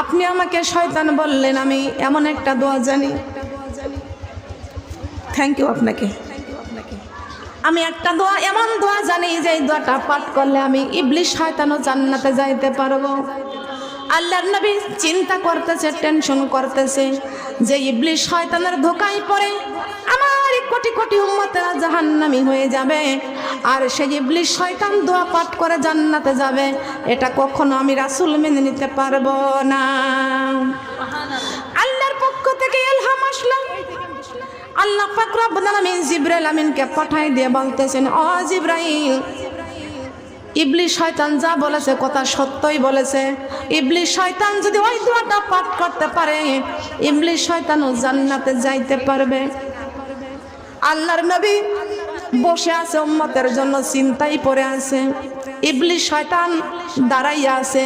আপনি আমাকে শয়তান বললেন, আমি এমন একটা দোয়া জানি। থ্যাংক ইউ আপনাকে। আমি একটা দোয়া, এমন দোয়া জানি যে এই দোয়াটা পাঠ করলে আমি ইবলিস শয়তান ও জান্নাতে যাইতে পারবো। আল্লাহর নবী চিন্তা করতেছে, টেনশন করতেছে যে ইবলিস শয়তানের ধোঁকায় পড়ে আমার কোটি কোটি উম্মতেরা জাহান্নামী হয়ে যাবে, আর সেই ইবলিস শয়তান দোয়া পাঠ করে জান্নাতে যাবে। এটা কখনো আমি রাসূল মেনে নিতে পারবো না। আল্লাহর পক্ষ থেকে ইলহাম আসলো। আল্লাহ পাক রব্বুল আলামিন জিবরাইল আমিনকে পাঠাই দিয়ে বলতেছেন, ও জিবরাইল, ইবলিস শয়তান যা বলেছে কথা সত্যই বলেছে। ইবলিস শয়তান যদি ওই দোয়াটা পাঠ করতে পারে, ইবলিস শয়তানও জান্নাতে যাইতে পারবে। আল্লাহর নবী বসে আছে, উম্মতের জন্য চিন্তায় পড়ে আছে। ইবলিস শয়তান দাঁড়াইয়া আছে।